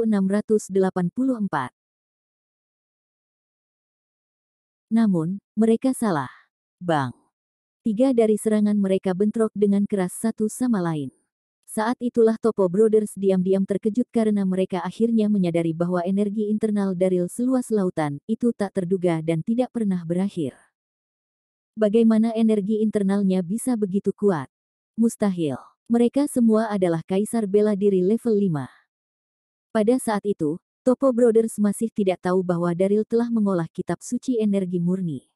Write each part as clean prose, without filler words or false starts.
1684. Namun, mereka salah. Bang! 3 dari serangan mereka bentrok dengan keras satu sama lain. Saat itulah Topo Brothers diam-diam terkejut karena mereka akhirnya menyadari bahwa energi internal Daryl seluas lautan itu tak terduga dan tidak pernah berakhir. Bagaimana energi internalnya bisa begitu kuat? Mustahil. Mereka semua adalah kaisar bela diri level 5. Pada saat itu, Topo Brothers masih tidak tahu bahwa Daryl telah mengolah kitab suci energi murni.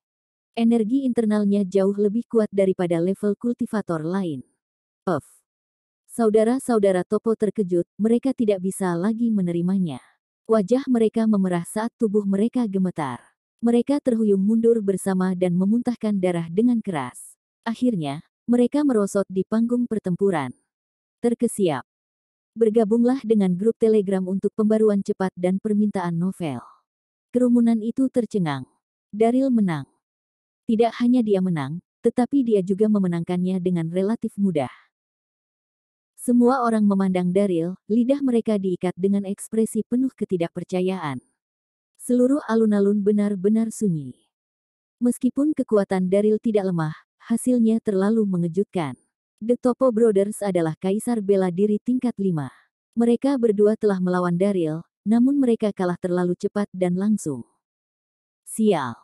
Energi internalnya jauh lebih kuat daripada level kultivator lain. Saudara-saudara Topo terkejut, mereka tidak bisa lagi menerimanya. Wajah mereka memerah saat tubuh mereka gemetar. Mereka terhuyung mundur bersama dan memuntahkan darah dengan keras. Akhirnya, mereka merosot di panggung pertempuran. Terkesiap. Bergabunglah dengan grup Telegram untuk pembaruan cepat dan permintaan novel. Kerumunan itu tercengang. Daryl menang. Tidak hanya dia menang, tetapi dia juga memenangkannya dengan relatif mudah. Semua orang memandang Daryl, lidah mereka diikat dengan ekspresi penuh ketidakpercayaan. Seluruh alun-alun benar-benar sunyi. Meskipun kekuatan Daryl tidak lemah, hasilnya terlalu mengejutkan. The Topo Brothers adalah kaisar bela diri tingkat 5. Mereka berdua telah melawan Daryl, namun mereka kalah terlalu cepat dan langsung. Sial.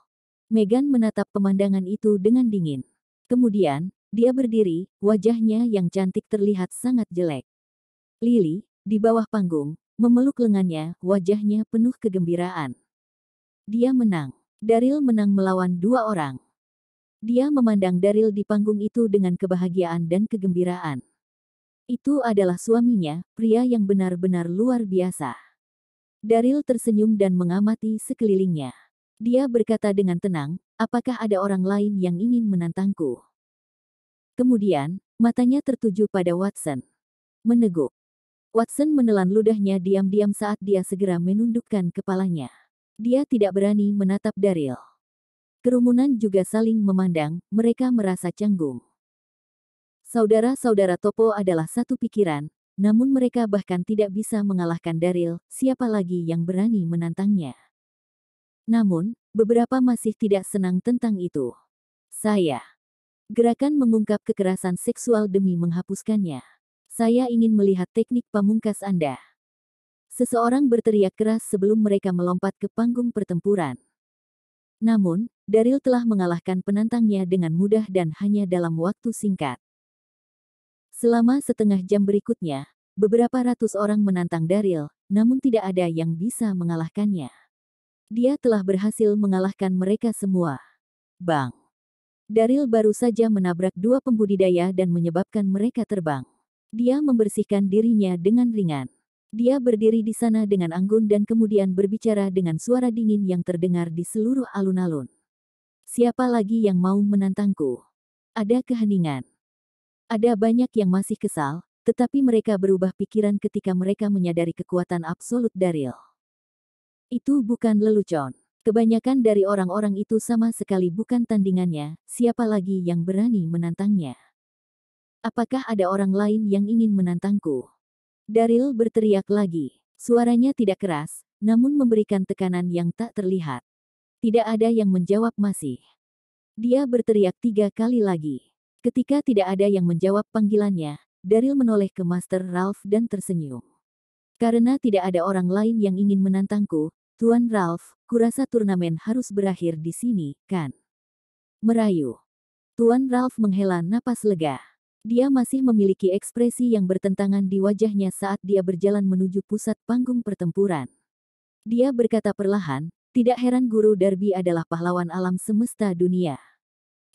Megan menatap pemandangan itu dengan dingin. Kemudian, dia berdiri, wajahnya yang cantik terlihat sangat jelek. Lily, di bawah panggung, memeluk lengannya, wajahnya penuh kegembiraan. Dia menang. Daryl menang melawan 2 orang. Dia memandang Daryl di panggung itu dengan kebahagiaan dan kegembiraan. Itu adalah suaminya, pria yang benar-benar luar biasa. Daryl tersenyum dan mengamati sekelilingnya. Dia berkata dengan tenang, apakah ada orang lain yang ingin menantangku? Kemudian, matanya tertuju pada Watson. Meneguk. Watson menelan ludahnya diam-diam saat dia segera menundukkan kepalanya. Dia tidak berani menatap Daryl. Kerumunan juga saling memandang, mereka merasa canggung. Saudara-saudara Topo adalah satu pikiran, namun mereka bahkan tidak bisa mengalahkan Daryl, siapa lagi yang berani menantangnya. Namun, beberapa masih tidak senang tentang itu. Gerakan mengungkap kekerasan seksual demi menghapuskannya. Saya ingin melihat teknik pamungkas Anda. Seseorang berteriak keras sebelum mereka melompat ke panggung pertempuran. Namun, Daryl telah mengalahkan penantangnya dengan mudah dan hanya dalam waktu singkat. Selama setengah jam berikutnya, beberapa ratus orang menantang Daryl, namun tidak ada yang bisa mengalahkannya. Dia telah berhasil mengalahkan mereka semua. Bang! Daryl baru saja menabrak 2 pembudidaya dan menyebabkan mereka terbang. Dia membersihkan dirinya dengan ringan. Dia berdiri di sana dengan anggun dan kemudian berbicara dengan suara dingin yang terdengar di seluruh alun-alun. Siapa lagi yang mau menantangku? Ada keheningan. Ada banyak yang masih kesal, tetapi mereka berubah pikiran ketika mereka menyadari kekuatan absolut Daryl. Itu bukan lelucon. Kebanyakan dari orang-orang itu sama sekali bukan tandingannya, siapa lagi yang berani menantangnya? Apakah ada orang lain yang ingin menantangku? Daryl berteriak lagi. Suaranya tidak keras, namun memberikan tekanan yang tak terlihat. Tidak ada yang menjawab masih. Dia berteriak 3 kali lagi. Ketika tidak ada yang menjawab panggilannya, Daryl menoleh ke Master Ralph dan tersenyum. Karena tidak ada orang lain yang ingin menantangku, Tuan Ralph, kurasa turnamen harus berakhir di sini, kan? Merayu. Tuan Ralph menghela napas lega. Dia masih memiliki ekspresi yang bertentangan di wajahnya saat dia berjalan menuju pusat panggung pertempuran. Dia berkata perlahan, tidak heran Guru Darby adalah pahlawan alam semesta dunia.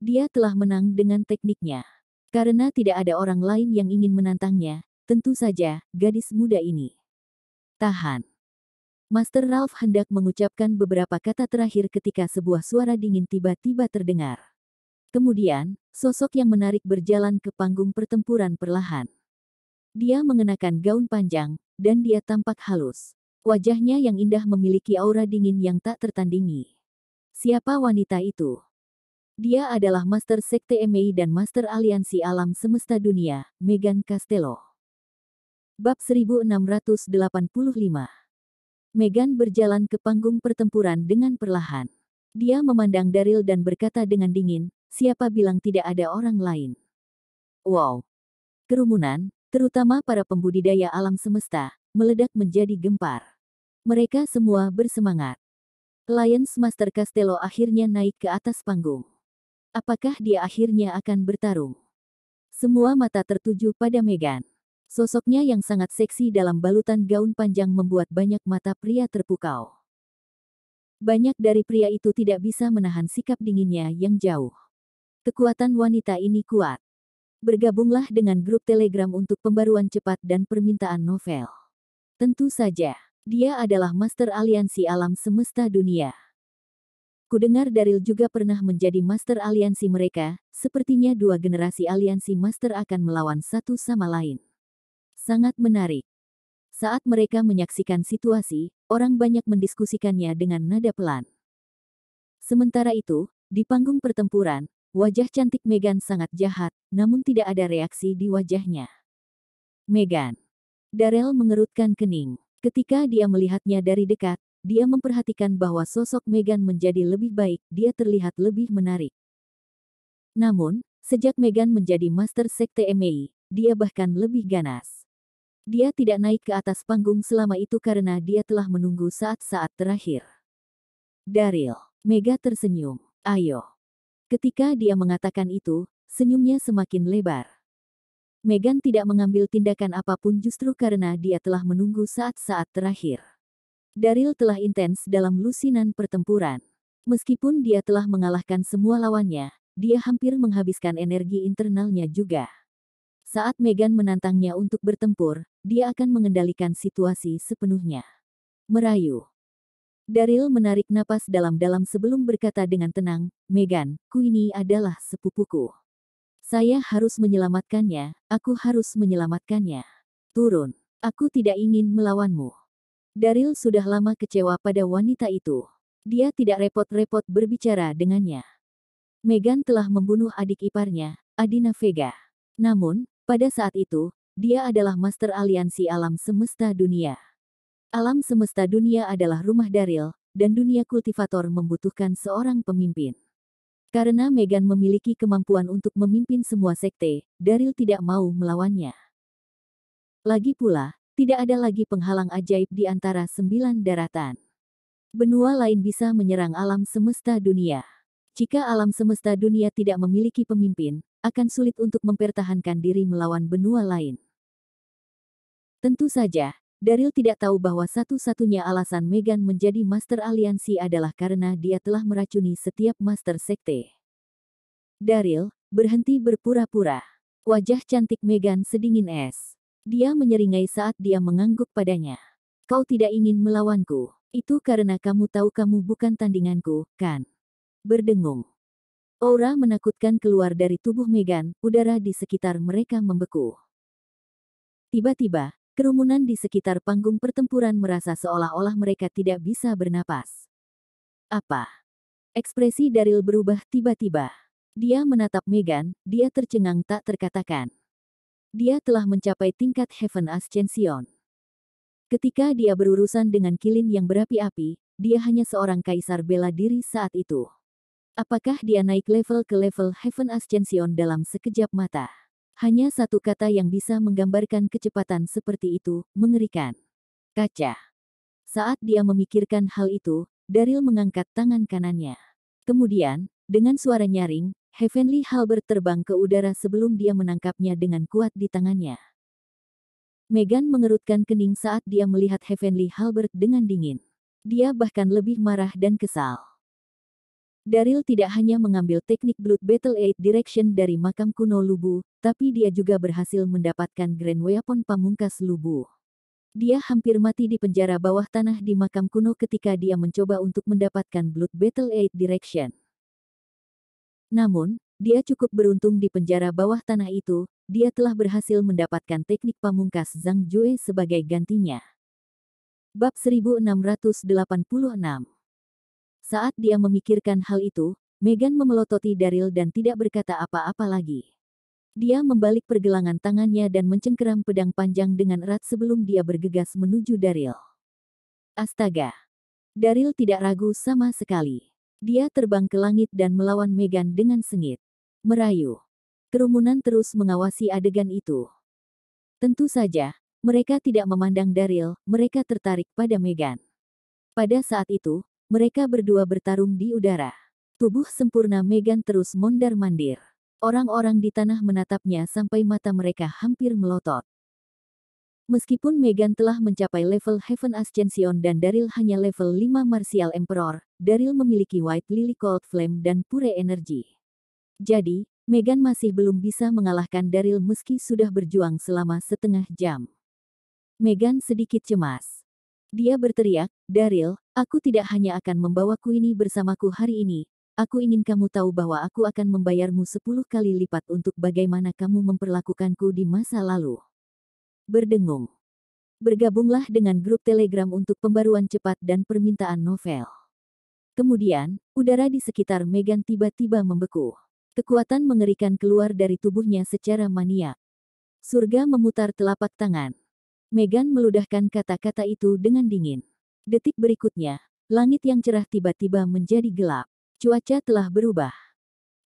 Dia telah menang dengan tekniknya. Karena tidak ada orang lain yang ingin menantangnya, tentu saja, gadis muda ini. Tahan. Master Ralph hendak mengucapkan beberapa kata terakhir ketika sebuah suara dingin tiba-tiba terdengar. Kemudian, sosok yang menarik berjalan ke panggung pertempuran perlahan. Dia mengenakan gaun panjang, dan dia tampak halus. Wajahnya yang indah memiliki aura dingin yang tak tertandingi. Siapa wanita itu? Dia adalah Master Sekte MI dan Master Aliansi Alam Semesta Dunia, Megan Castello. Bab 1685 Megan berjalan ke panggung pertempuran dengan perlahan. Dia memandang Daryl dan berkata dengan dingin, siapa bilang tidak ada orang lain? Wow! Kerumunan, terutama para pembudidaya alam semesta, meledak menjadi gempar. Mereka semua bersemangat. Alliance Master Castello akhirnya naik ke atas panggung. Apakah dia akhirnya akan bertarung? Semua mata tertuju pada Megan. Sosoknya yang sangat seksi dalam balutan gaun panjang membuat banyak mata pria terpukau. Banyak dari pria itu tidak bisa menahan sikap dinginnya yang jauh. Kekuatan wanita ini kuat. Bergabunglah dengan grup Telegram untuk pembaruan cepat dan permintaan novel. Tentu saja, dia adalah Master Aliansi Alam Semesta Dunia. Kudengar Daryl juga pernah menjadi Master Aliansi mereka, sepertinya dua generasi aliansi Master akan melawan satu sama lain. Sangat menarik. Saat mereka menyaksikan situasi, orang banyak mendiskusikannya dengan nada pelan. Sementara itu, di panggung pertempuran, wajah cantik Megan sangat jahat, namun tidak ada reaksi di wajahnya. Megan. Daryl mengerutkan kening. Ketika dia melihatnya dari dekat, dia memperhatikan bahwa sosok Megan menjadi lebih baik, dia terlihat lebih menarik. Namun, sejak Megan menjadi Master Sekte MEI, dia bahkan lebih ganas. Dia tidak naik ke atas panggung selama itu karena dia telah menunggu saat-saat terakhir. Daryl. Mega tersenyum. Ayo. Ketika dia mengatakan itu, senyumnya semakin lebar. Megan tidak mengambil tindakan apapun justru karena dia telah menunggu saat-saat terakhir. Daryl telah intens dalam lusinan pertempuran. Meskipun dia telah mengalahkan semua lawannya, dia hampir menghabiskan energi internalnya juga. Saat Megan menantangnya untuk bertempur, dia akan mengendalikan situasi sepenuhnya. Merayu. Daryl menarik napas dalam-dalam sebelum berkata dengan tenang, Megan, ku ini adalah sepupuku. Saya harus menyelamatkannya, aku harus menyelamatkannya. Turun, aku tidak ingin melawanmu. Daryl sudah lama kecewa pada wanita itu. Dia tidak repot-repot berbicara dengannya. Megan telah membunuh adik iparnya, Adina Vega. Namun, pada saat itu, dia adalah Master Aliansi Alam Semesta Dunia. Alam semesta dunia adalah rumah Daryl, dan dunia kultivator membutuhkan seorang pemimpin. Karena Megan memiliki kemampuan untuk memimpin semua sekte, Daryl tidak mau melawannya. Lagi pula, tidak ada lagi penghalang ajaib di antara 9 daratan. Benua lain bisa menyerang alam semesta dunia. Jika alam semesta dunia tidak memiliki pemimpin, akan sulit untuk mempertahankan diri melawan benua lain. Tentu saja, Daryl tidak tahu bahwa satu-satunya alasan Megan menjadi Master Aliansi adalah karena dia telah meracuni setiap Master Sekte. Daryl, berhenti berpura-pura. Wajah cantik Megan sedingin es. Dia menyeringai saat dia mengangguk padanya. Kau tidak ingin melawanku. Itu karena kamu tahu kamu bukan tandinganku, kan? Berdengung. Aura menakutkan keluar dari tubuh Megan, udara di sekitar mereka membeku. Tiba-tiba, kerumunan di sekitar panggung pertempuran merasa seolah-olah mereka tidak bisa bernapas. Apa? Ekspresi Daryl berubah tiba-tiba. Dia menatap Megan, dia tercengang tak terkatakan. Dia telah mencapai tingkat Heaven Ascension. Ketika dia berurusan dengan kilin yang berapi-api, dia hanya seorang kaisar bela diri saat itu. Apakah dia naik level ke level Heaven Ascension dalam sekejap mata? Hanya satu kata yang bisa menggambarkan kecepatan seperti itu, mengerikan. Kaca. Saat dia memikirkan hal itu, Daryl mengangkat tangan kanannya. Kemudian, dengan suara nyaring, Heavenly Halberd terbang ke udara sebelum dia menangkapnya dengan kuat di tangannya. Megan mengerutkan kening saat dia melihat Heavenly Halberd dengan dingin. Dia bahkan lebih marah dan kesal. Daryl tidak hanya mengambil teknik Blood Battle 8 Direction dari makam kuno Lubu, tapi dia juga berhasil mendapatkan Grand Weapon pamungkas Lubu. Dia hampir mati di penjara bawah tanah di makam kuno ketika dia mencoba untuk mendapatkan Blood Battle 8 Direction. Namun, dia cukup beruntung di penjara bawah tanah itu, dia telah berhasil mendapatkan teknik pamungkas Zhang Jue sebagai gantinya. Bab 1686. Saat dia memikirkan hal itu, Megan memelototi Daryl dan tidak berkata apa-apa lagi. Dia membalik pergelangan tangannya dan mencengkeram pedang panjang dengan erat sebelum dia bergegas menuju Daryl. Astaga! Daryl tidak ragu sama sekali. Dia terbang ke langit dan melawan Megan dengan sengit. Merayu. Kerumunan terus mengawasi adegan itu. Tentu saja, mereka tidak memandang Daryl, mereka tertarik pada Megan. Pada saat itu, mereka berdua bertarung di udara. Tubuh sempurna Megan terus mondar-mandir. Orang-orang di tanah menatapnya sampai mata mereka hampir melotot. Meskipun Megan telah mencapai level Heaven Ascension dan Daryl hanya level 5 Martial Emperor, Daryl memiliki White Lily Cold Flame dan Pure Energy. Jadi, Megan masih belum bisa mengalahkan Daryl meski sudah berjuang selama setengah jam. Megan sedikit cemas. Dia berteriak, "Daryl, aku tidak hanya akan membawaku ini bersamaku hari ini, aku ingin kamu tahu bahwa aku akan membayarmu 10 kali lipat untuk bagaimana kamu memperlakukanku di masa lalu." Berdengung. Bergabunglah dengan grup Telegram untuk pembaruan cepat dan permintaan novel. Kemudian, udara di sekitar Megan tiba-tiba membeku. Kekuatan mengerikan keluar dari tubuhnya secara maniak. Surga memutar telapak tangan. Megan meludahkan kata-kata itu dengan dingin. Detik berikutnya, langit yang cerah tiba-tiba menjadi gelap. Cuaca telah berubah.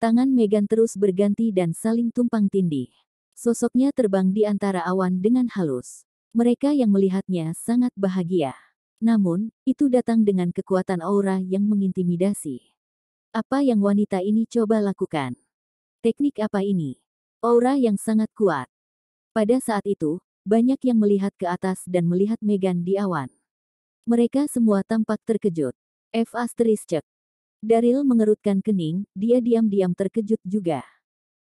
Tangan Megan terus berganti dan saling tumpang tindih. Sosoknya terbang di antara awan dengan halus. Mereka yang melihatnya sangat bahagia. Namun, itu datang dengan kekuatan aura yang mengintimidasi. Apa yang wanita ini coba lakukan? Teknik apa ini? Aura yang sangat kuat. Pada saat itu, banyak yang melihat ke atas dan melihat Megan di awan. Mereka semua tampak terkejut. Daryl mengerutkan kening, dia diam-diam terkejut juga.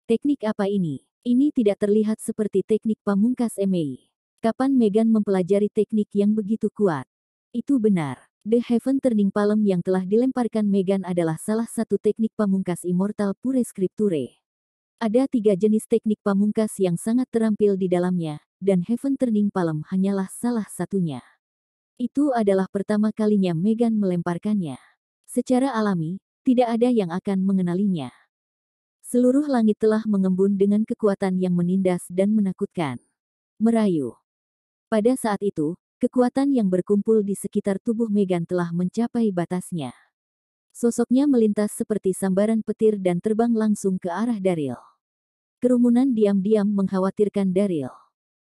Teknik apa ini? Ini tidak terlihat seperti teknik pamungkas Mei. Kapan Megan mempelajari teknik yang begitu kuat? Itu benar. The Heaven Turning Palm yang telah dilemparkan Megan adalah salah satu teknik pamungkas Immortal Pure Scripture. Ada 3 jenis teknik pamungkas yang sangat terampil di dalamnya, dan Heaven Turning Palm hanyalah salah satunya. Itu adalah pertama kalinya Megan melemparkannya. Secara alami, tidak ada yang akan mengenalinya. Seluruh langit telah mengembun dengan kekuatan yang menindas dan menakutkan. Merayu. Pada saat itu, kekuatan yang berkumpul di sekitar tubuh Megan telah mencapai batasnya. Sosoknya melintas seperti sambaran petir dan terbang langsung ke arah Daryl. Kerumunan diam-diam mengkhawatirkan Daryl.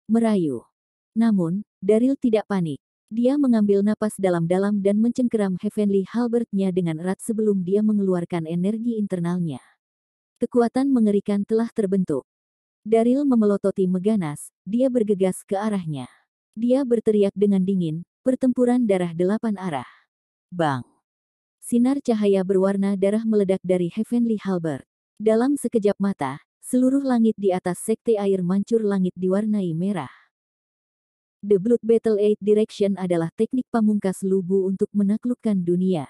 Merayu. Namun, Daryl tidak panik. Dia mengambil napas dalam-dalam dan mencengkeram Heavenly Halberd-nya dengan erat sebelum dia mengeluarkan energi internalnya. Kekuatan mengerikan telah terbentuk. Daryl memelototi Meganas, dia bergegas ke arahnya. Dia berteriak dengan dingin, pertempuran darah 8 arah. Bang! Sinar cahaya berwarna darah meledak dari Heavenly Halberd. Dalam sekejap mata, seluruh langit di atas sekte air mancur langit diwarnai merah. The Blood Battle 8 Direction adalah teknik pamungkas Lubu untuk menaklukkan dunia.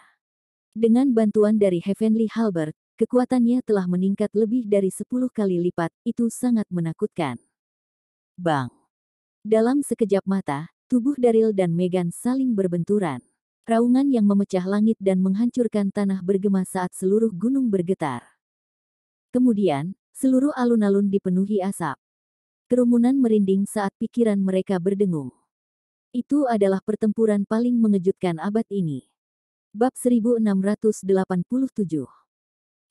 Dengan bantuan dari Heavenly Halberd, kekuatannya telah meningkat lebih dari 10 kali lipat, itu sangat menakutkan. Bang! Dalam sekejap mata, tubuh Daryl dan Megan saling berbenturan. Raungan yang memecah langit dan menghancurkan tanah bergema saat seluruh gunung bergetar. Kemudian, seluruh alun-alun dipenuhi asap. Kerumunan merinding saat pikiran mereka berdengung. Itu adalah pertempuran paling mengejutkan abad ini. Bab 1687.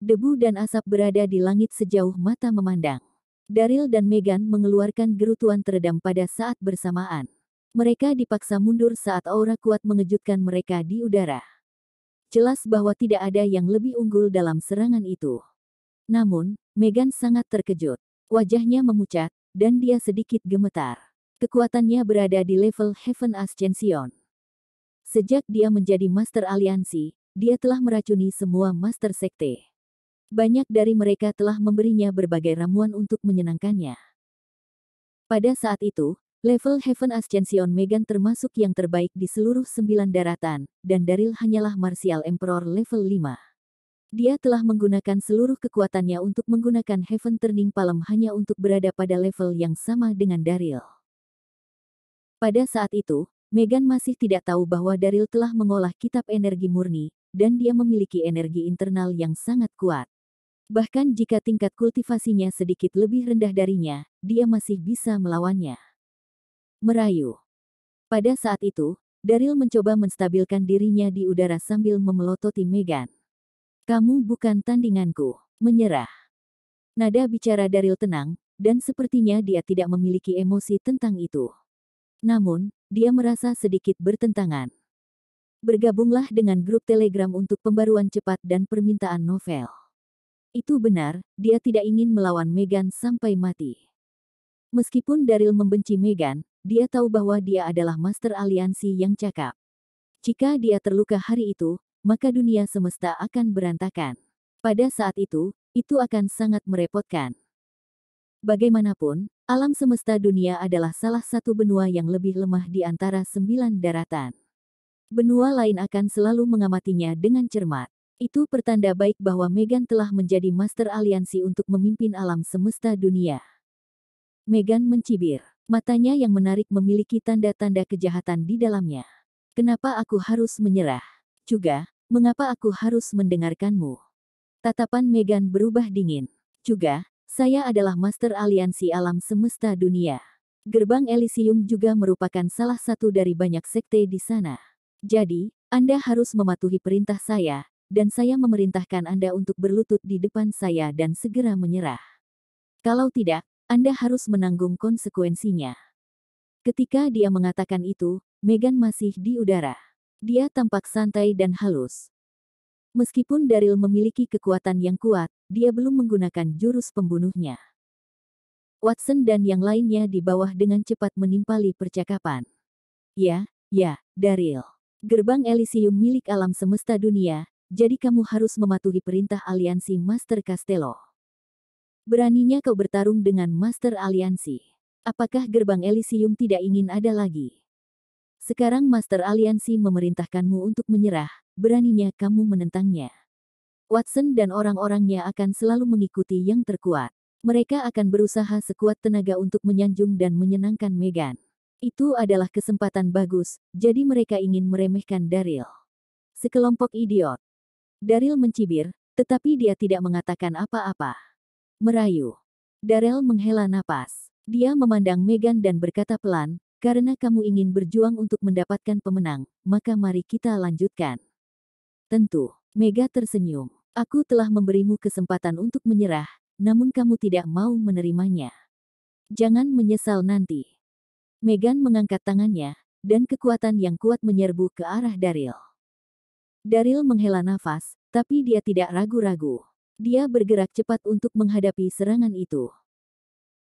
Debu dan asap berada di langit sejauh mata memandang. Daryl dan Megan mengeluarkan gerutuan teredam pada saat bersamaan. Mereka dipaksa mundur saat aura kuat mengejutkan mereka di udara. Jelas bahwa tidak ada yang lebih unggul dalam serangan itu. Namun, Megan sangat terkejut. Wajahnya memucat, dan dia sedikit gemetar. Kekuatannya berada di level Heaven Ascension. Sejak dia menjadi Master Aliansi, dia telah meracuni semua Master Sekte. Banyak dari mereka telah memberinya berbagai ramuan untuk menyenangkannya. Pada saat itu, level Heaven Ascension Megan termasuk yang terbaik di seluruh 9 daratan, dan Daryl hanyalah Martial Emperor level 5. Dia telah menggunakan seluruh kekuatannya untuk menggunakan Heaven Turning Palm hanya untuk berada pada level yang sama dengan Daryl. Pada saat itu, Megan masih tidak tahu bahwa Daryl telah mengolah kitab energi murni, dan dia memiliki energi internal yang sangat kuat. Bahkan jika tingkat kultivasinya sedikit lebih rendah darinya, dia masih bisa melawannya. Merayu. Pada saat itu, Daryl mencoba menstabilkan dirinya di udara sambil memelototi Megan. Kamu bukan tandinganku. Menyerah. Nada bicara Daryl tenang, dan sepertinya dia tidak memiliki emosi tentang itu. Namun, dia merasa sedikit bertentangan. Bergabunglah dengan grup Telegram untuk pembaruan cepat dan permintaan novel. Itu benar, dia tidak ingin melawan Megan sampai mati. Meskipun Daryl membenci Megan, dia tahu bahwa dia adalah master aliansi yang cakap. Jika dia terluka hari itu, maka dunia semesta akan berantakan. Pada saat itu akan sangat merepotkan. Bagaimanapun, alam semesta dunia adalah salah satu benua yang lebih lemah di antara 9 daratan. Benua lain akan selalu mengamatinya dengan cermat. Itu pertanda baik bahwa Megan telah menjadi master aliansi untuk memimpin alam semesta dunia. Megan mencibir. Matanya yang menarik memiliki tanda-tanda kejahatan di dalamnya. Kenapa aku harus menyerah? Juga, mengapa aku harus mendengarkanmu? Tatapan Megan berubah dingin. Juga, saya adalah master aliansi alam semesta dunia. Gerbang Elysium juga merupakan salah satu dari banyak sekte di sana. Jadi, Anda harus mematuhi perintah saya, dan saya memerintahkan Anda untuk berlutut di depan saya dan segera menyerah. Kalau tidak, Anda harus menanggung konsekuensinya. Ketika dia mengatakan itu, Megan masih di udara. Dia tampak santai dan halus. Meskipun Daryl memiliki kekuatan yang kuat, dia belum menggunakan jurus pembunuhnya. Watson dan yang lainnya di bawah dengan cepat menimpali percakapan. Ya, Daryl. Gerbang Elysium milik alam semesta dunia, jadi kamu harus mematuhi perintah aliansi Master Castello. Beraninya kau bertarung dengan Master Aliansi. Apakah gerbang Elysium tidak ingin ada lagi? Sekarang Master Aliansi memerintahkanmu untuk menyerah, beraninya kamu menentangnya. Watson dan orang-orangnya akan selalu mengikuti yang terkuat. Mereka akan berusaha sekuat tenaga untuk menyanjung dan menyenangkan Megan. Itu adalah kesempatan bagus, jadi mereka ingin meremehkan Daryl. Sekelompok idiot. Daryl mencibir, tetapi dia tidak mengatakan apa-apa. Merayu. Daryl menghela napas. Dia memandang Megan dan berkata pelan, karena kamu ingin berjuang untuk mendapatkan pemenang, maka mari kita lanjutkan. Tentu. Mega tersenyum. Aku telah memberimu kesempatan untuk menyerah, namun kamu tidak mau menerimanya. Jangan menyesal nanti. Megan mengangkat tangannya, dan kekuatan yang kuat menyerbu ke arah Daryl. Daryl menghela nafas, tapi dia tidak ragu-ragu. Dia bergerak cepat untuk menghadapi serangan itu.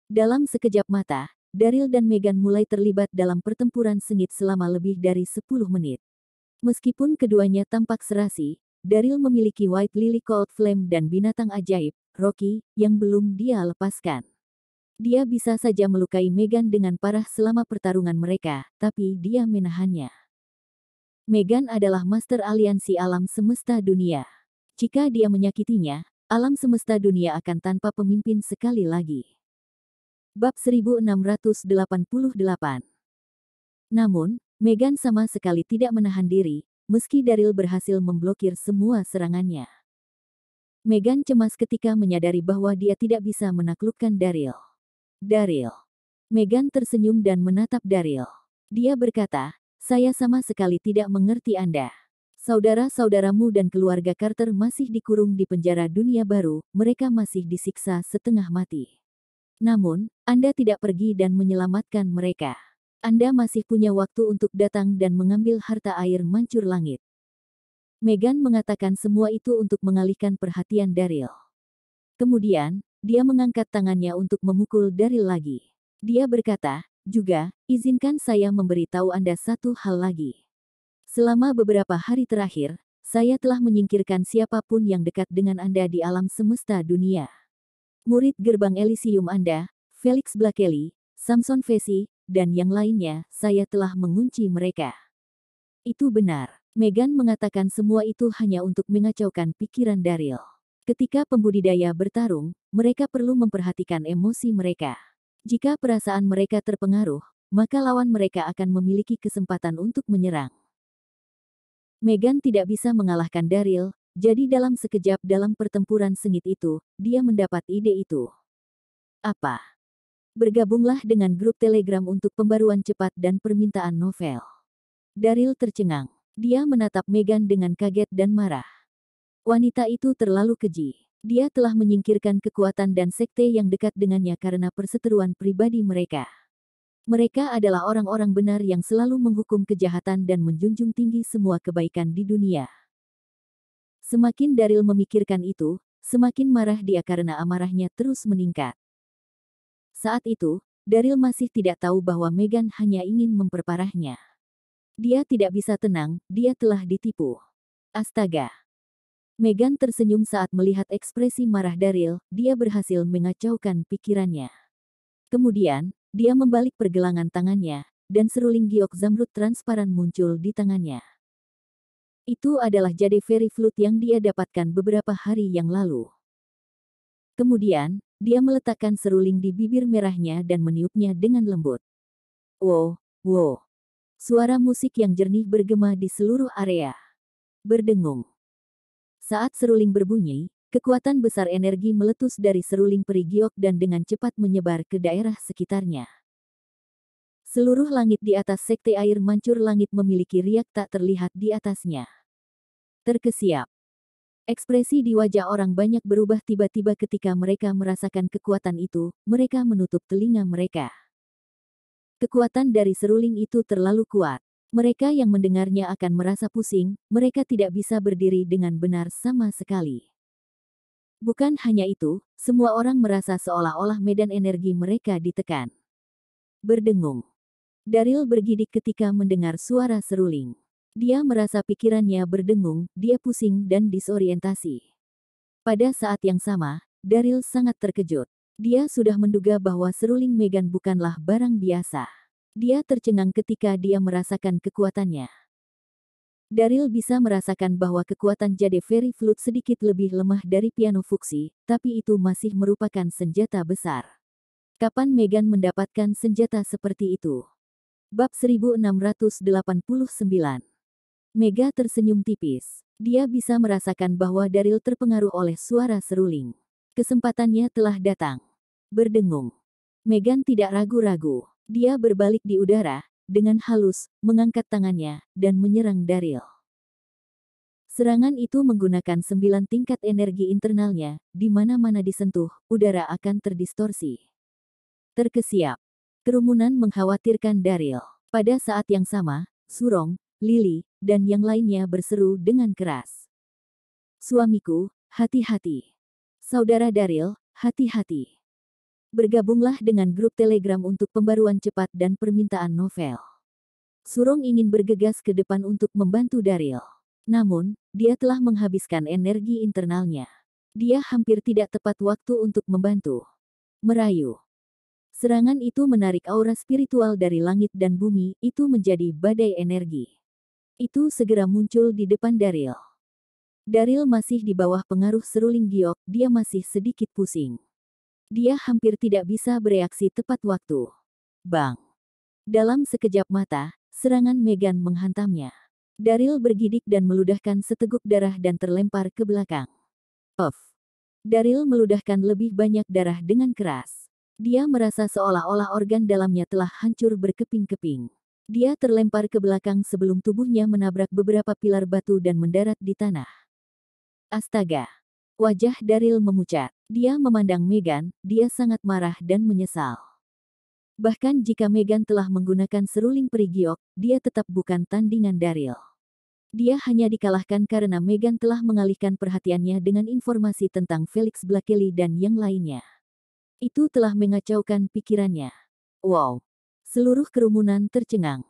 Dalam sekejap mata, Daryl dan Megan mulai terlibat dalam pertempuran sengit selama lebih dari 10 menit. Meskipun keduanya tampak serasi, Daryl memiliki White Lily Cold Flame dan binatang ajaib, Rocky, yang belum dia lepaskan. Dia bisa saja melukai Megan dengan parah selama pertarungan mereka, tapi dia menahannya. Megan adalah master aliansi alam semesta dunia. Jika dia menyakitinya, alam semesta dunia akan tanpa pemimpin sekali lagi. Bab 1688. Namun, Megan sama sekali tidak menahan diri, meski Daryl berhasil memblokir semua serangannya. Megan cemas ketika menyadari bahwa dia tidak bisa menaklukkan Daryl. Daryl. Megan tersenyum dan menatap Daryl. Dia berkata, saya sama sekali tidak mengerti Anda. Saudara-saudaramu dan keluarga Carter masih dikurung di penjara dunia baru, mereka masih disiksa setengah mati. Namun, Anda tidak pergi dan menyelamatkan mereka. Anda masih punya waktu untuk datang dan mengambil harta air mancur langit. Megan mengatakan semua itu untuk mengalihkan perhatian Daryl. Kemudian, dia mengangkat tangannya untuk memukul Daryl lagi. Dia berkata, juga, izinkan saya memberitahu Anda satu hal lagi. Selama beberapa hari terakhir, saya telah menyingkirkan siapapun yang dekat dengan Anda di alam semesta dunia. Murid gerbang Elysium Anda, Felix Blackelly, Samson Vesey, dan yang lainnya, saya telah mengunci mereka. Itu benar. Megan mengatakan semua itu hanya untuk mengacaukan pikiran Daryl. Ketika pembudidaya bertarung, mereka perlu memperhatikan emosi mereka. Jika perasaan mereka terpengaruh, maka lawan mereka akan memiliki kesempatan untuk menyerang. Megan tidak bisa mengalahkan Daryl, jadi dalam sekejap dalam pertempuran sengit itu, dia mendapat ide itu. Apa? Bergabunglah dengan grup Telegram untuk pembaruan cepat dan permintaan novel. Daryl tercengang. Dia menatap Megan dengan kaget dan marah. Wanita itu terlalu keji. Dia telah menyingkirkan kekuatan dan sekte yang dekat dengannya karena perseteruan pribadi mereka. Mereka adalah orang-orang benar yang selalu menghukum kejahatan dan menjunjung tinggi semua kebaikan di dunia. Semakin Daryl memikirkan itu, semakin marah dia karena amarahnya terus meningkat. Saat itu, Daryl masih tidak tahu bahwa Megan hanya ingin memperparahnya. Dia tidak bisa tenang, dia telah ditipu. Astaga. Megan tersenyum saat melihat ekspresi marah Daryl, dia berhasil mengacaukan pikirannya. Kemudian, dia membalik pergelangan tangannya, dan seruling giok zamrud transparan muncul di tangannya. Itu adalah jade fairy flute yang dia dapatkan beberapa hari yang lalu. Kemudian, dia meletakkan seruling di bibir merahnya dan meniupnya dengan lembut. Wow, wow. Suara musik yang jernih bergema di seluruh area. Berdengung. Saat seruling berbunyi, kekuatan besar energi meletus dari seruling peri giok dan dengan cepat menyebar ke daerah sekitarnya. Seluruh langit di atas sekte air mancur langit memiliki riak tak terlihat di atasnya. Terkesiap. Ekspresi di wajah orang banyak berubah tiba-tiba ketika mereka merasakan kekuatan itu, mereka menutup telinga mereka. Kekuatan dari seruling itu terlalu kuat. Mereka yang mendengarnya akan merasa pusing, mereka tidak bisa berdiri dengan benar sama sekali. Bukan hanya itu, semua orang merasa seolah-olah medan energi mereka ditekan. Berdengung. Daryl bergidik ketika mendengar suara seruling. Dia merasa pikirannya berdengung, dia pusing dan disorientasi. Pada saat yang sama, Daryl sangat terkejut. Dia sudah menduga bahwa seruling Megan bukanlah barang biasa. Dia tercengang ketika dia merasakan kekuatannya. Daryl bisa merasakan bahwa kekuatan jade fairy flute sedikit lebih lemah dari piano fuksi, tapi itu masih merupakan senjata besar. Kapan Megan mendapatkan senjata seperti itu? Bab 1689. Mega tersenyum tipis. Dia bisa merasakan bahwa Daryl terpengaruh oleh suara seruling. Kesempatannya telah datang. Berdengung. Megan tidak ragu-ragu. Dia berbalik di udara, dengan halus, mengangkat tangannya, dan menyerang Daryl. Serangan itu menggunakan 9 tingkat energi internalnya, di mana-mana disentuh, udara akan terdistorsi. Terkesiap. Kerumunan mengkhawatirkan Daryl. Pada saat yang sama, Surong, Lily, dan yang lainnya berseru dengan keras. Suamiku, hati-hati. Saudara Daryl, hati-hati. Bergabunglah dengan grup Telegram untuk pembaruan cepat dan permintaan novel. Surong ingin bergegas ke depan untuk membantu Daryl. Namun, dia telah menghabiskan energi internalnya. Dia hampir tidak tepat waktu untuk membantu. Merayu. Serangan itu menarik aura spiritual dari langit dan bumi, itu menjadi badai energi. Itu segera muncul di depan Daryl. Daryl masih di bawah pengaruh seruling giok, dia masih sedikit pusing. Dia hampir tidak bisa bereaksi tepat waktu. Bang! Dalam sekejap mata, serangan Megan menghantamnya. Daryl bergidik dan meludahkan seteguk darah dan terlempar ke belakang. Daryl meludahkan lebih banyak darah dengan keras. Dia merasa seolah-olah organ dalamnya telah hancur berkeping-keping. Dia terlempar ke belakang sebelum tubuhnya menabrak beberapa pilar batu dan mendarat di tanah. Astaga! Wajah Daryl memucat. Dia memandang Megan, dia sangat marah dan menyesal. Bahkan jika Megan telah menggunakan seruling peri giok, dia tetap bukan tandingan Daryl. Dia hanya dikalahkan karena Megan telah mengalihkan perhatiannya dengan informasi tentang Felix Blakely dan yang lainnya. Itu telah mengacaukan pikirannya. Wow! Seluruh kerumunan tercengang.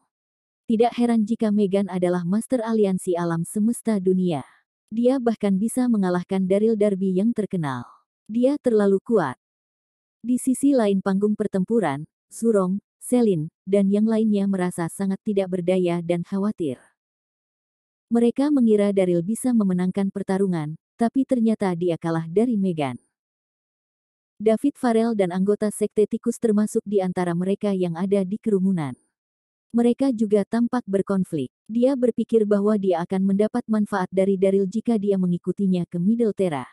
Tidak heran jika Megan adalah master aliansi alam semesta dunia. Dia bahkan bisa mengalahkan Daryl Darby yang terkenal. Dia terlalu kuat. Di sisi lain panggung pertempuran, Surong, Selin, dan yang lainnya merasa sangat tidak berdaya dan khawatir. Mereka mengira Daryl bisa memenangkan pertarungan, tapi ternyata dia kalah dari Megan. David Farrell dan anggota sekte tikus termasuk di antara mereka yang ada di kerumunan. Mereka juga tampak berkonflik. Dia berpikir bahwa dia akan mendapat manfaat dari Daryl jika dia mengikutinya ke Middle Terra.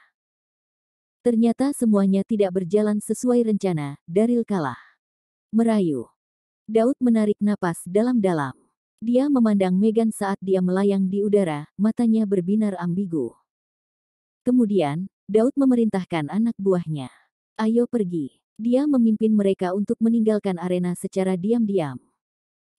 Ternyata semuanya tidak berjalan sesuai rencana, Daryl kalah. Merayu. Daud menarik napas dalam-dalam. Dia memandang Megan saat dia melayang di udara, matanya berbinar ambigu. Kemudian, Daud memerintahkan anak buahnya. Ayo pergi. Dia memimpin mereka untuk meninggalkan arena secara diam-diam.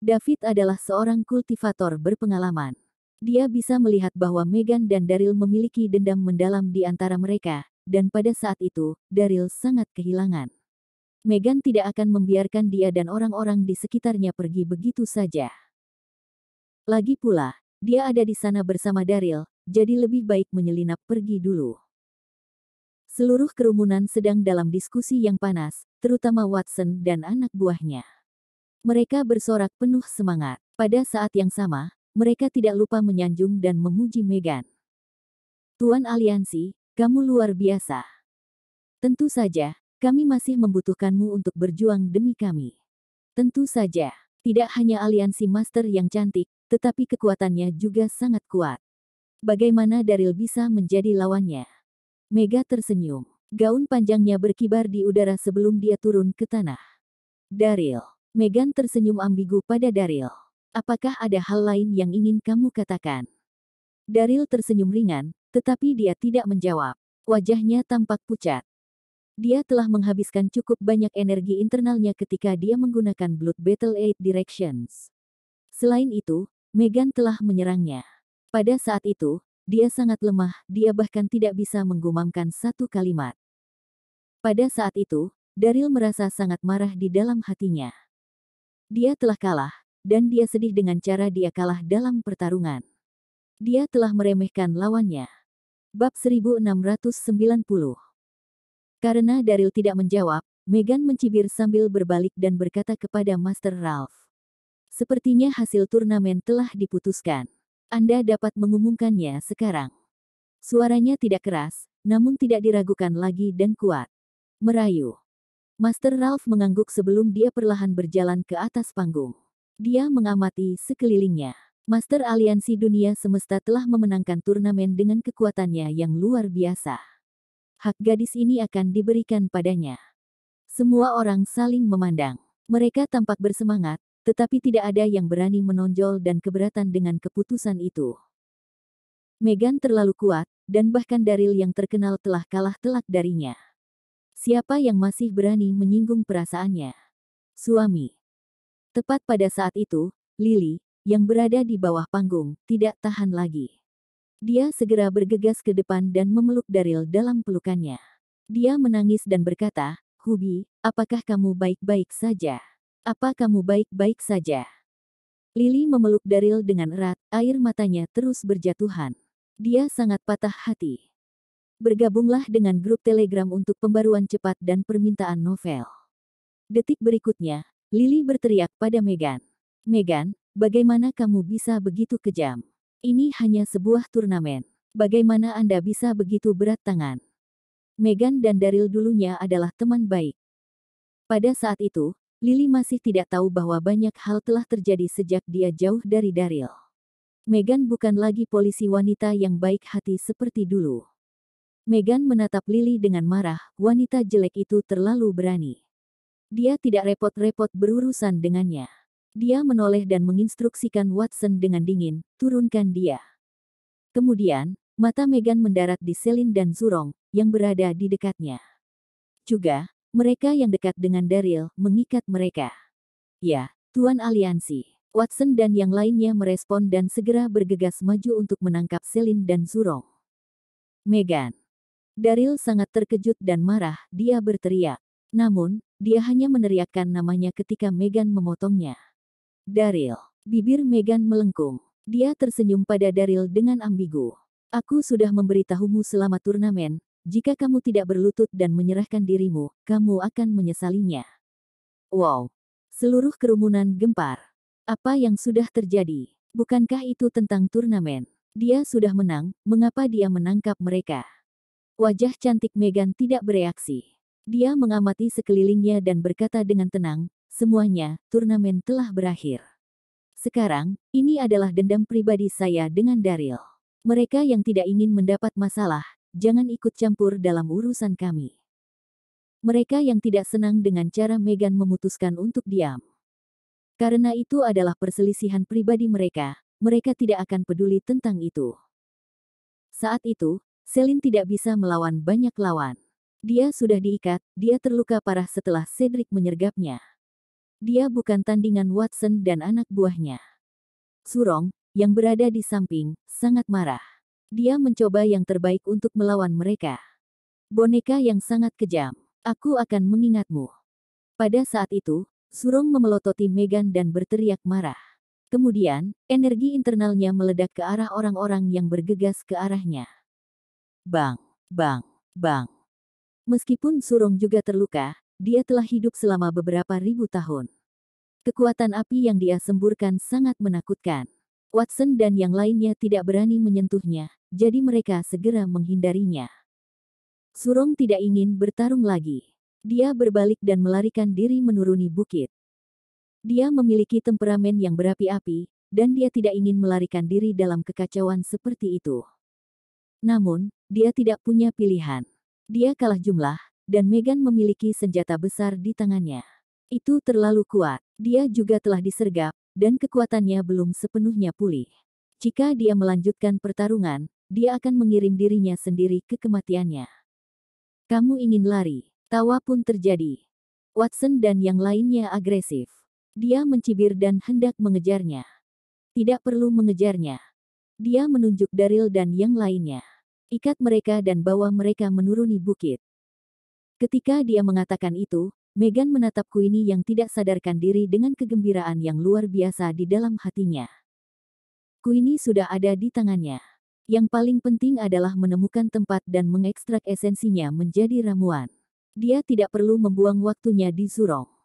David adalah seorang kultivator berpengalaman. Dia bisa melihat bahwa Megan dan Daryl memiliki dendam mendalam di antara mereka, dan pada saat itu, Daryl sangat kehilangan. Megan tidak akan membiarkan dia dan orang-orang di sekitarnya pergi begitu saja. Lagi pula, dia ada di sana bersama Daryl, jadi lebih baik menyelinap pergi dulu. Seluruh kerumunan sedang dalam diskusi yang panas, terutama Watson dan anak buahnya. Mereka bersorak penuh semangat. Pada saat yang sama, mereka tidak lupa menyanjung dan memuji Megan. Tuan Aliansi, kamu luar biasa. Tentu saja, kami masih membutuhkanmu untuk berjuang demi kami. Tentu saja, tidak hanya aliansi Master yang cantik, tetapi kekuatannya juga sangat kuat. Bagaimana Daryl bisa menjadi lawannya? Mega tersenyum. Gaun panjangnya berkibar di udara sebelum dia turun ke tanah. Daryl. Megan tersenyum ambigu pada Daryl. Apakah ada hal lain yang ingin kamu katakan? Daryl tersenyum ringan, tetapi dia tidak menjawab. Wajahnya tampak pucat. Dia telah menghabiskan cukup banyak energi internalnya ketika dia menggunakan Blood Battle 8 Directions. Selain itu, Megan telah menyerangnya. Pada saat itu, dia sangat lemah, dia bahkan tidak bisa menggumamkan satu kalimat. Pada saat itu, Daryl merasa sangat marah di dalam hatinya. Dia telah kalah, dan dia sedih dengan cara dia kalah dalam pertarungan. Dia telah meremehkan lawannya. Bab 1690. Karena Daryl tidak menjawab, Megan mencibir sambil berbalik dan berkata kepada Master Ralph. Sepertinya hasil turnamen telah diputuskan. Anda dapat mengumumkannya sekarang. Suaranya tidak keras, namun tidak diragukan lagi dan kuat. Merayu. Master Ralph mengangguk sebelum dia perlahan berjalan ke atas panggung. Dia mengamati sekelilingnya. Master Aliansi Dunia Semesta telah memenangkan turnamen dengan kekuatannya yang luar biasa. Hak gadis ini akan diberikan padanya. Semua orang saling memandang. Mereka tampak bersemangat, tetapi tidak ada yang berani menonjol dan keberatan dengan keputusan itu. Megan terlalu kuat, dan bahkan Daryl yang terkenal telah kalah telak darinya. Siapa yang masih berani menyinggung perasaannya? Suami. Tepat pada saat itu, Lily, yang berada di bawah panggung, tidak tahan lagi. Dia segera bergegas ke depan dan memeluk Daryl dalam pelukannya. Dia menangis dan berkata, "Hubby, apakah kamu baik-baik saja? Apa kamu baik-baik saja?" Lily memeluk Daryl dengan erat, air matanya terus berjatuhan. Dia sangat patah hati. Bergabunglah dengan grup Telegram untuk pembaruan cepat dan permintaan novel. Detik berikutnya, Lily berteriak pada Megan. "Megan, bagaimana kamu bisa begitu kejam? Ini hanya sebuah turnamen. Bagaimana Anda bisa begitu berat tangan?" Megan dan Daryl dulunya adalah teman baik. Pada saat itu, Lily masih tidak tahu bahwa banyak hal telah terjadi sejak dia jauh dari Daryl. Megan bukan lagi polisi wanita yang baik hati seperti dulu. Megan menatap Lily dengan marah, wanita jelek itu terlalu berani. Dia tidak repot-repot berurusan dengannya. Dia menoleh dan menginstruksikan Watson dengan dingin, turunkan dia. Kemudian, mata Megan mendarat di Celine dan Zurong, yang berada di dekatnya. Juga, mereka yang dekat dengan Daryl, mengikat mereka. "Ya, Tuan Aliansi." Watson dan yang lainnya merespon dan segera bergegas maju untuk menangkap Celine dan Zurong. Megan. Daryl sangat terkejut dan marah, dia berteriak. Namun, dia hanya meneriakkan namanya ketika Megan memotongnya. "Daryl." Bibir Megan melengkung. Dia tersenyum pada Daryl dengan ambigu. "Aku sudah memberitahumu selama turnamen, jika kamu tidak berlutut dan menyerahkan dirimu, kamu akan menyesalinya." Wow! Seluruh kerumunan gempar. Apa yang sudah terjadi? Bukankah itu tentang turnamen? Dia sudah menang, mengapa dia menangkap mereka? Wajah cantik Megan tidak bereaksi. Dia mengamati sekelilingnya dan berkata dengan tenang, "Semuanya, turnamen telah berakhir. Sekarang, ini adalah dendam pribadi saya dengan Daryl. Mereka yang tidak ingin mendapat masalah, jangan ikut campur dalam urusan kami." Mereka yang tidak senang dengan cara Megan memutuskan untuk diam. Karena itu adalah perselisihan pribadi mereka tidak akan peduli tentang itu. Saat itu, Celine tidak bisa melawan banyak lawan. Dia sudah diikat, dia terluka parah setelah Cedric menyergapnya. Dia bukan tandingan Watson dan anak buahnya. Surong, yang berada di samping, sangat marah. Dia mencoba yang terbaik untuk melawan mereka. Boneka yang sangat kejam. Aku akan mengingatmu. Pada saat itu, Surong memelototi Megan dan berteriak marah. Kemudian, energi internalnya meledak ke arah orang-orang yang bergegas ke arahnya. Bang, bang, bang. Meskipun Surong juga terluka, dia telah hidup selama beberapa ribu tahun. Kekuatan api yang dia semburkan sangat menakutkan. Watson dan yang lainnya tidak berani menyentuhnya, jadi mereka segera menghindarinya. Surong tidak ingin bertarung lagi. Dia berbalik dan melarikan diri menuruni bukit. Dia memiliki temperamen yang berapi-api, dan dia tidak ingin melarikan diri dalam kekacauan seperti itu. Namun, dia tidak punya pilihan. Dia kalah jumlah, dan Megan memiliki senjata besar di tangannya. Itu terlalu kuat. Dia juga telah disergap, dan kekuatannya belum sepenuhnya pulih. Jika dia melanjutkan pertarungan, dia akan mengirim dirinya sendiri ke kematiannya. Kamu ingin lari. Tawa pun terjadi. Watson dan yang lainnya agresif. Dia mencibir dan hendak mengejarnya. Tidak perlu mengejarnya. Dia menunjuk Daryl dan yang lainnya. Ikat mereka dan bawa mereka menuruni bukit. Ketika dia mengatakan itu, Megan menatap Queenie yang tidak sadarkan diri dengan kegembiraan yang luar biasa di dalam hatinya. Queenie sudah ada di tangannya. Yang paling penting adalah menemukan tempat dan mengekstrak esensinya menjadi ramuan. Dia tidak perlu membuang waktunya di Surong.